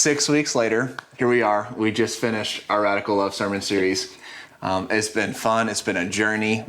6 weeks later, here we are. We just finished our Radical Love sermon series. It's been fun. It's been a journey.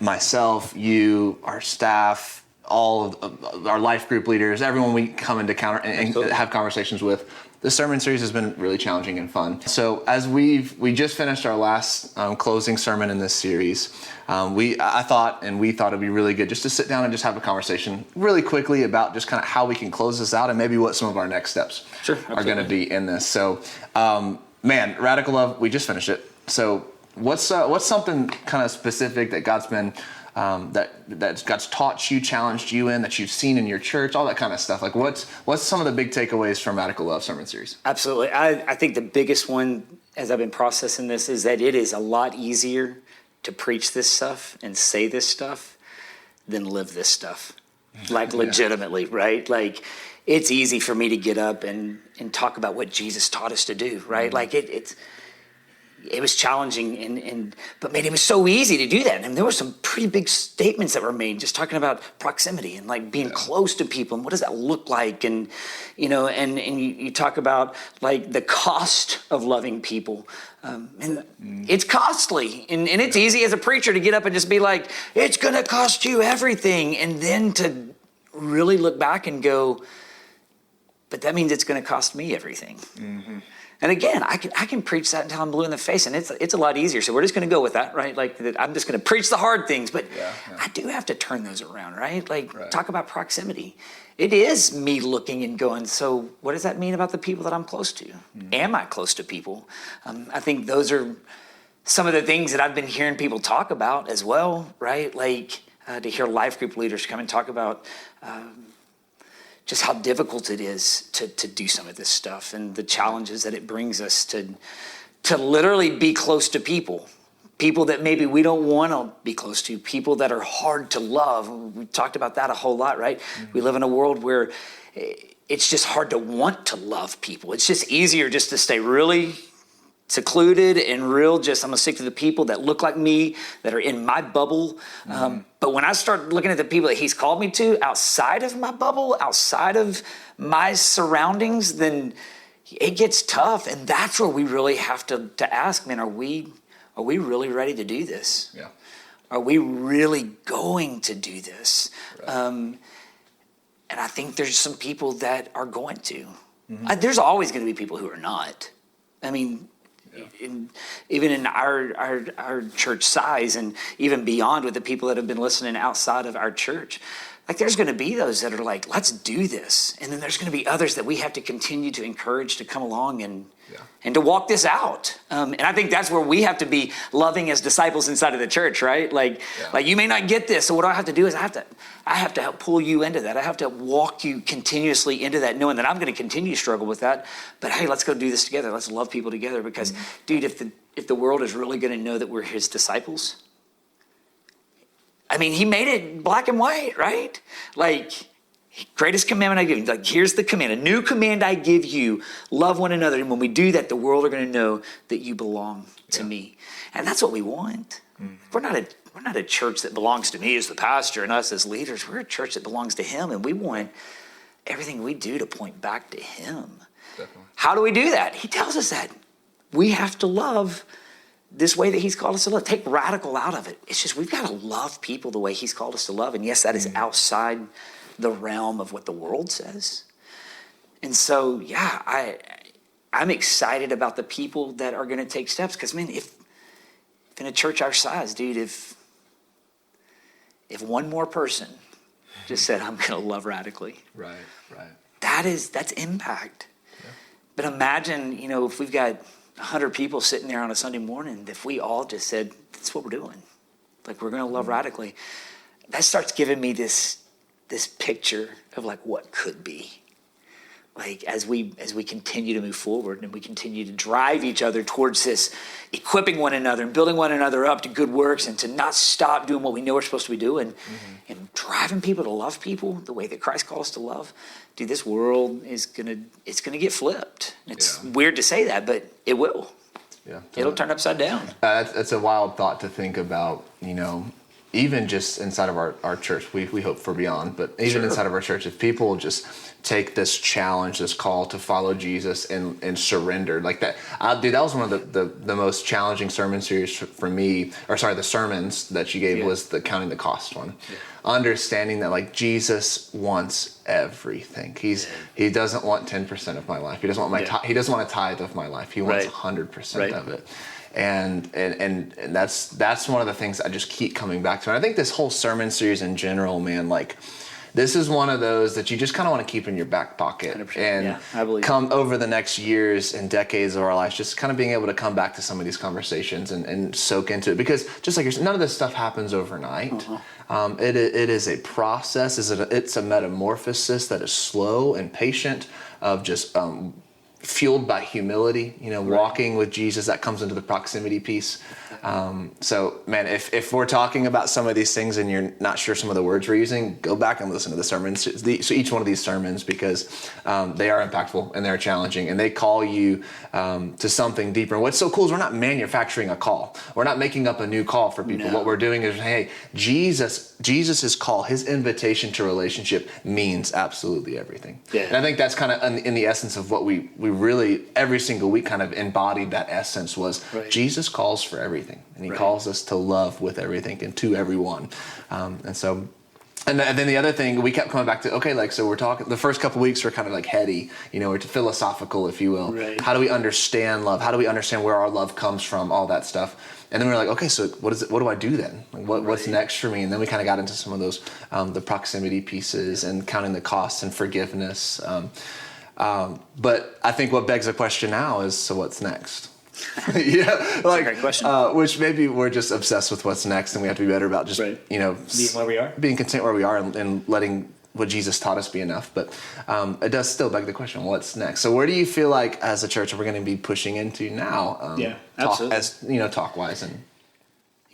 Myself, you, our staff, all of our life group leaders, everyone we come into and have conversations with. This sermon series has been really challenging and fun. So as we just finished our last closing sermon in this series, we thought it'd be really good just to sit down and just have a conversation really quickly about just kind of how we can close this out and maybe what some of our next steps are going to be in this. So, Radical Love, we just finished it. So what's something kind of specific that God's been that God's taught you, challenged you in, that you've seen in your church, all that kind of stuff? Like what's some of the big takeaways from Radical Love sermon series? Absolutely. I think the biggest one, as I've been processing this, is that it is a lot easier to preach this stuff and say this stuff than live this stuff. Like legitimately, right? Like it's easy for me to get up and talk about what Jesus taught us to do, right? Mm-hmm. Like it was challenging, but man, it was so easy to do that. And there were some pretty big statements that were made, just talking about proximity and like being close to people and what does that look like, and you talk about like the cost of loving people, it's costly, and it's easy as a preacher to get up and just be like, it's going to cost you everything, and then to really look back and go, but that means it's going to cost me everything. Mm-hmm. And again, I can preach that until I'm blue in the face, and it's a lot easier. So we're just going to go with that, right? Like I'm just going to preach the hard things, but I do have to turn those around, right? Talk about proximity. It is me looking and going, so what does that mean about the people that I'm close to? Mm-hmm. Am I close to people? I think those are some of the things that I've been hearing people talk about as well, right? Like to hear life group leaders come and talk about just how difficult it is to do some of this stuff and the challenges that it brings us to literally be close to people that maybe we don't want to be close to, people that are hard to love. We talked about that a whole lot, right? Mm-hmm. We live in a world where it's just hard to want to love people. It's just easier just to stay really secluded and real, I'm gonna stick to the people that look like me, that are in my bubble. Mm-hmm. But when I start looking at the people that he's called me to outside of my bubble, outside of my surroundings, then it gets tough. And that's where we really have to ask, man, are we really ready to do this? Yeah. Are we really going to do this? Right. And I think there's some people that are going to. Mm-hmm. There's always going to be people who are not. I mean, even in our church size and even beyond with the people that have been listening outside of our church, like there's going to be those that are like, let's do this. And then there's going to be others that we have to continue to encourage to come along and to walk this out. And I think that's where we have to be loving as disciples inside of the church, right? Like you may not get this. So what I have to do is I have to help pull you into that. I have to walk you continuously into that, knowing that I'm going to continue to struggle with that. But hey, let's go do this together. Let's love people together, because dude, if the world is really going to know that we're his disciples, I mean, he made it black and white, right? Like, greatest commandment I give you. Like, here's the command. A new command I give you. Love one another. And when we do that, the world are going to know that you belong to me. And that's what we want. Mm-hmm. We're not a church that belongs to me as the pastor and us as leaders. We're a church that belongs to him. And we want everything we do to point back to him. Definitely. How do we do that? He tells us that. We have to love this way that he's called us to love. Take radical out of it. It's just we've got to love people the way he's called us to love. And yes, that is outside the realm of what the world says. And so, I'm excited about the people that are going to take steps. Because, man, if in a church our size, dude, if one more person just said, I'm going to love radically. Right. That's impact. Yeah. But imagine, if we've got 100 people sitting there on a Sunday morning, if we all just said, that's what we're doing. Like, we're going to love radically. That starts giving me this picture of like what could be. Like as we continue to move forward and we continue to drive each other towards this, equipping one another and building one another up to good works, and to not stop doing what we know we're supposed to be doing, and driving people to love people the way that Christ calls us to love. Dude, this world is gonna get flipped. It's weird to say that, but it will. Yeah, it'll turn upside down. That's a wild thought to think about. even just inside of our church, we hope for beyond, but even inside of our church, if people just take this challenge, this call to follow Jesus and surrender like that. Dude, that was one of the most challenging sermon series for me, the sermons that you gave was the counting the cost one. Yeah. Understanding that like Jesus wants everything. He doesn't want 10% of my life. He doesn't want he doesn't want a tithe of my life. He wants 100% of it. And that's one of the things I just keep coming back to. And I think this whole sermon series in general, man, like this is one of those that you just kind of want to keep in your back pocket and come over the next years and decades of our lives, just kind of being able to come back to some of these conversations and soak into it. Because just like none of this stuff happens overnight. It is a process. It's a metamorphosis that is slow and patient of just fueled by humility, walking with Jesus. That comes into the proximity piece. So man, if we're talking about some of these things and you're not sure some of the words we're using, go back and listen to the sermons, so each one of these sermons, because they are impactful and they're challenging and they call you to something deeper. And what's so cool is we're not manufacturing a call. We're not making up a new call for people. No. What we're doing is, hey, Jesus's call, his invitation to relationship means absolutely everything. Yeah. And I think that's kind of in the essence of what we really every single week kind of embodied. That essence was Jesus calls for everything, and he calls us to love with everything and to everyone. And then the other thing we kept coming back to, so we're talking, the first couple of weeks were kind of like heady, or philosophical, if you will. Right. How do we understand love? How do we understand where our love comes from? All that stuff. And then we were like, okay, so what is it? What do I do then? Like what's next for me? And then we kind of got into some of those, the proximity pieces and counting the costs and forgiveness. But I think what begs the question now is, so what's next? That's a great question. Which maybe we're just obsessed with what's next, and we have to be better about just being where we are, being content where we are, and letting what Jesus taught us be enough. But it does still beg the question, what's next? So where do you feel like as a church we're going to be pushing into now? Absolutely. Talk wise, and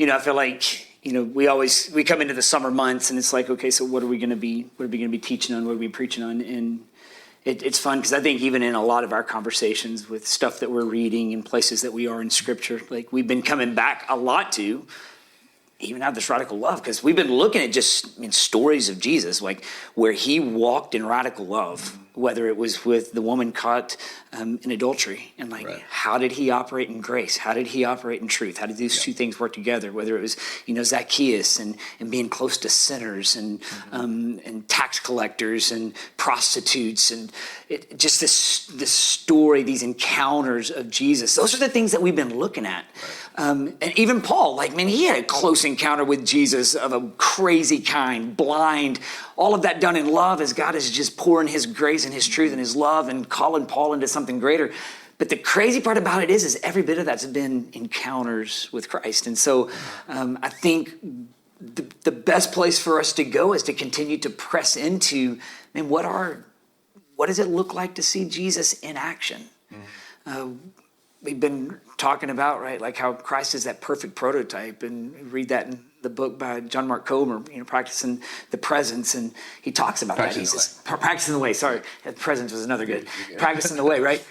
I feel like we come into the summer months and it's like, okay, so what are we going to be teaching on? What are we preaching on? And it's fun because I think even in a lot of our conversations with stuff that we're reading and places that we are in Scripture, like we've been coming back a lot to even have this radical love, because we've been looking at just stories of Jesus, like where he walked in radical love, whether it was with the woman caught in adultery, and how did he operate in grace? How did he operate in truth? How did these two things work together? Whether it was Zacchaeus and being close to sinners and tax collectors and prostitutes, and just this story, these encounters of Jesus. Those are the things that we've been looking at. And even Paul, he had a close encounter with Jesus of a crazy kind, blind, all of that done in love as God is just pouring his grace and his truth and his love and calling Paul into something greater. But the crazy part about it is every bit of that's been encounters with Christ. And so I think the best place for us to go is to continue to press into, what does it look like to see Jesus in action? Mm-hmm. We've been talking about, like how Christ is that perfect prototype, and we read that in the book by John Mark Comer, Practicing the Presence, and he talks about that. He says, practicing the way, sorry, presence was another good. Practicing the way, right?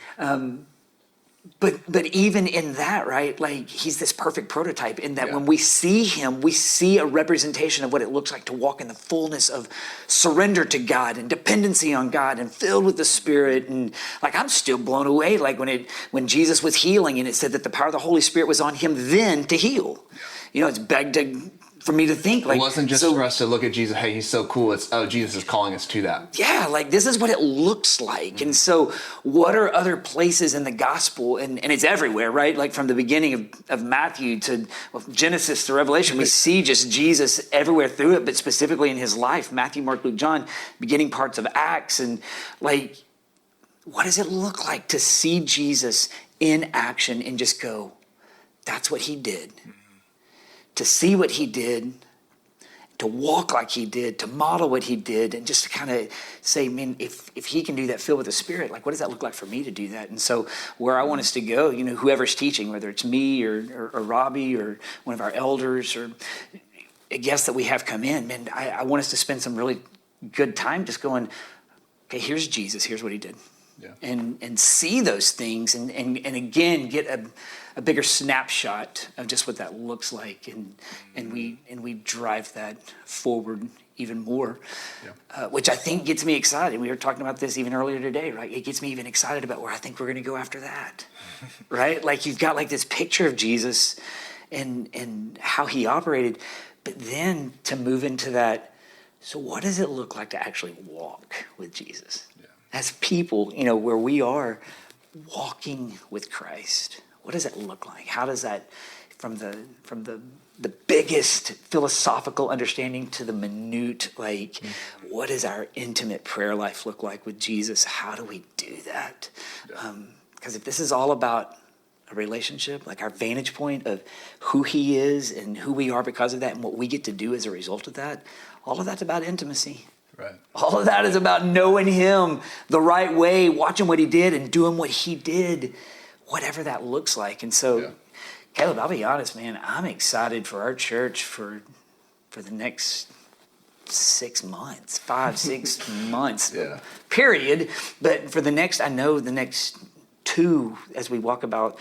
But even in that, he's this perfect prototype in that when we see him, we see a representation of what it looks like to walk in the fullness of surrender to God and dependency on God and filled with the Spirit. And I'm still blown away, when Jesus was healing and it said that the power of the Holy Spirit was on him then to heal. It's begged for me to think it wasn't just for us to look at Jesus, hey, he's so cool. It's Jesus is calling us to that. Yeah, this is what it looks like. Mm-hmm. And so what are other places in the gospel, and it's everywhere, right? From the beginning of Matthew to Genesis to Revelation, we see just Jesus everywhere through it, but specifically in his life, Matthew, Mark, Luke, John, beginning parts of Acts. And what does it look like to see Jesus in action and just go, that's what he did. Mm-hmm. To see what he did, to walk like he did, to model what he did, and just to kind of say, if he can do that filled with the Spirit, what does that look like for me to do that? And so where I want us to go, whoever's teaching, whether it's me or Robbie or one of our elders or a guest that we have come in, I want us to spend some really good time just going, okay, here's Jesus, here's what he did. and see those things and again get a bigger snapshot of just what that looks like, and we drive that forward even more, which I think gets me excited. We were talking about this even earlier today, right? It gets me even excited about where I think we're going to go after that, right? Like you've got like this picture of Jesus and how he operated, but then to move into that, so what does it look like to actually walk with Jesus? As people, where we are walking with Christ, what does it look like? How does that, from the biggest philosophical understanding to the minute, like what does our intimate prayer life look like with Jesus? How do we do that? Because if this is all about a relationship, like our vantage point of who he is and who we are because of that and what we get to do as a result of that, all of that's about intimacy. Right. All of that is about knowing him the right way, watching what he did and doing what he did, whatever that looks like. And so, Caleb, I'll be honest, man, I'm excited for our church for the next 6 months, 5-6 months, period. But for the next 2, as we talk about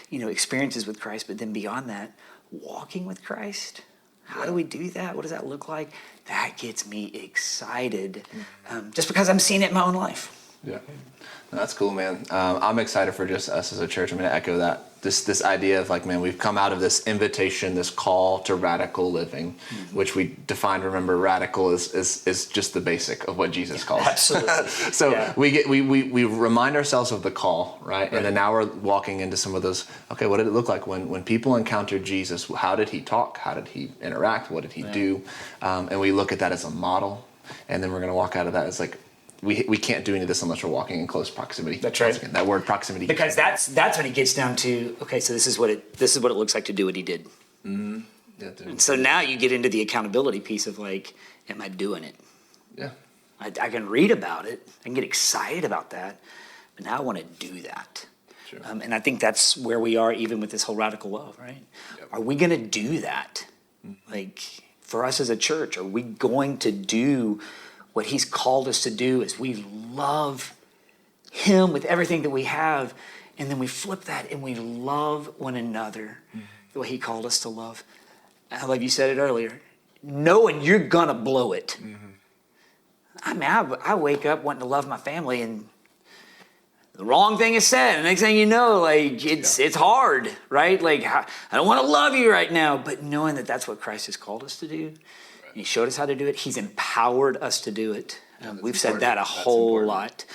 experiences with Christ, but then beyond that, walking with Christ. How do we do that? What does that look like? That gets me excited, just because I'm seeing it in my own life. Yeah, no, that's cool, man. I'm excited for just us as a church. I'm going to echo that. This idea of like, man, we've come out of this invitation, this call to radical living, which we defined. Remember, radical is just the basic of what Jesus calls. Absolutely. So we remind ourselves of the call, right? And then now we're walking into some of those. Okay, what did it look like when people encountered Jesus? How did he talk? How did he interact? What did he do? And we look at that as a model, and then we're going to walk out of that as like, we can't do any of this unless we're walking in close proximity. That's right. Again, that word proximity. Because that's when it gets down to, okay, so this is what it looks like to do what he did. Mm-hmm. Yeah, and so now you get into the accountability piece of like, am I doing it? Yeah. I can read about it. I can get excited about that. But now I want to do that. Sure. And I think that's where we are even with this whole radical love, right? Yep. Are we going to do that? Mm-hmm. Like for us as a church, are we going to do what he's called us to do? Is we love him with everything that we have, and then we flip that and we love one another the way he called us to love. I love you said it earlier, knowing you're gonna blow it. I mean, I wake up wanting to love my family and the wrong thing is said, and next thing you know, like it's hard, right? Like I don't want to love you right now, but knowing that that's what Christ has called us to do. He showed us how to do it. He's empowered us to do it. We've said that a whole lot.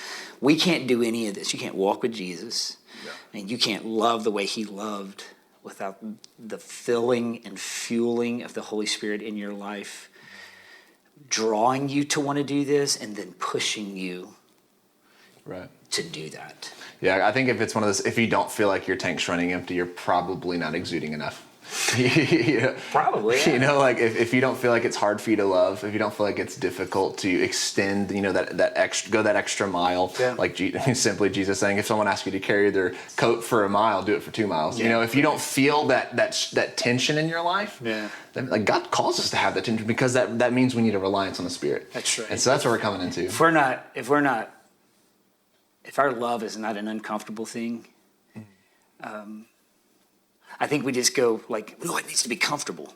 We can't do any of this. You can't walk with Jesus. And you can't love the way he loved without the filling and fueling of the Holy Spirit in your life, drawing you to want to do this and then pushing you to do that. Yeah, I think if it's one of those, if you don't feel like your tank's running empty, you're probably not exuding enough. Probably, yeah. Like if you don't feel like it's hard for you to love, if you don't feel like it's difficult to extend, that extra mile, like simply Jesus saying, if someone asks you to carry their coat for a mile, do it for 2 miles. If you don't feel that tension in your life, then like God calls us to have that tension, because that means we need a reliance on the Spirit. That's right. And so that's what we're coming into. If our love is not an uncomfortable thing, I think we just go like, no, it needs to be comfortable.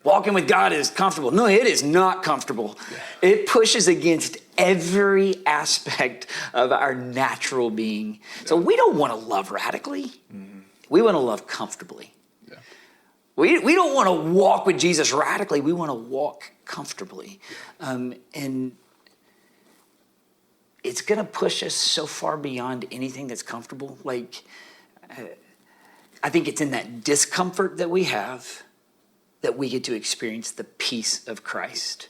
Walking with God is comfortable. No, it is not comfortable. Yeah. It pushes against every aspect of our natural being. Yeah. So we don't want to love radically. Mm-hmm. We want to love comfortably. Yeah. We don't want to walk with Jesus radically. We want to walk comfortably. Yeah. And it's going to push us so far beyond anything that's comfortable. Like, I think it's in that discomfort that we have that we get to experience the peace of Christ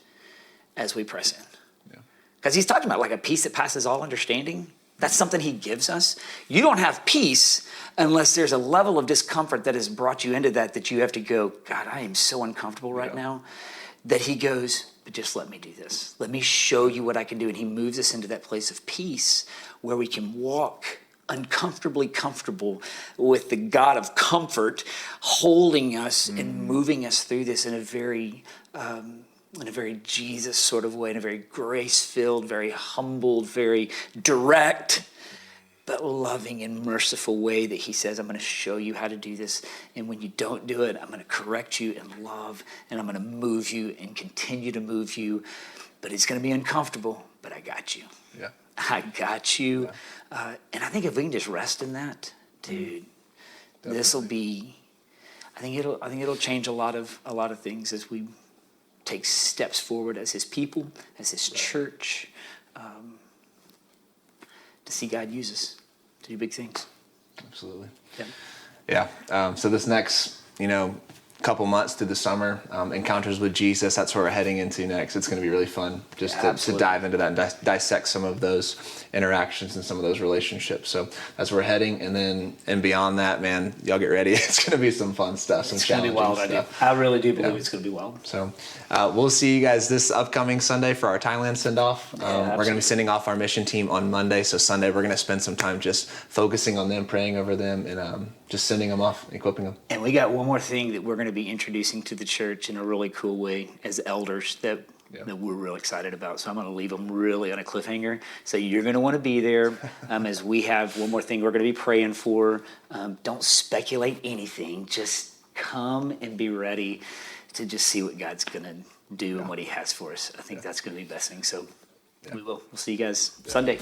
as we press in. Because he's talking about like a peace that passes all understanding. That's something he gives us. You don't have peace unless there's a level of discomfort that has brought you into that you have to go, God, I am so uncomfortable right now, that he goes, but just let me do this. Let me show you what I can do. And he moves us into that place of peace where we can walk uncomfortably comfortable with the God of comfort holding us and moving us through this in a very in a very Jesus sort of way, in a very grace-filled, very humbled, very direct, but loving and merciful way that he says, I'm going to show you how to do this. And when you don't do it, I'm going to correct you in love, and I'm going to move you and continue to move you. But it's going to be uncomfortable, but I got you. Yeah. I got you. Yeah. And I think if we can just rest in that, dude, this will be, I think it'll change a lot of things as we take steps forward as his people, as his church, to see God use us to do big things. Absolutely. Yeah. So this next, couple months through the summer, encounters with Jesus, that's where we're heading into next. It's going to be really fun just to dive into that and dissect some of those interactions and some of those relationships. So that's where we're heading. And beyond that, man, y'all get ready. It's going to be some fun stuff, some challenging stuff. It's going to be wild. I really do believe it's going to be wild. So we'll see you guys this upcoming Sunday for our Thailand send-off. We're going to be sending off our mission team on Monday. So Sunday, we're going to spend some time just focusing on them, praying over them, and just sending them off, equipping them. And we got one more thing that we're going to be introducing to the church in a really cool way as elders that we're real excited about. So I'm going to leave them really on a cliffhanger. So you're going to want to be there as we have one more thing we're going to be praying for. Don't speculate anything. Just come and be ready to just see what God's going to do and what he has for us. I think that's going to be the best thing. So we'll see you guys Sunday.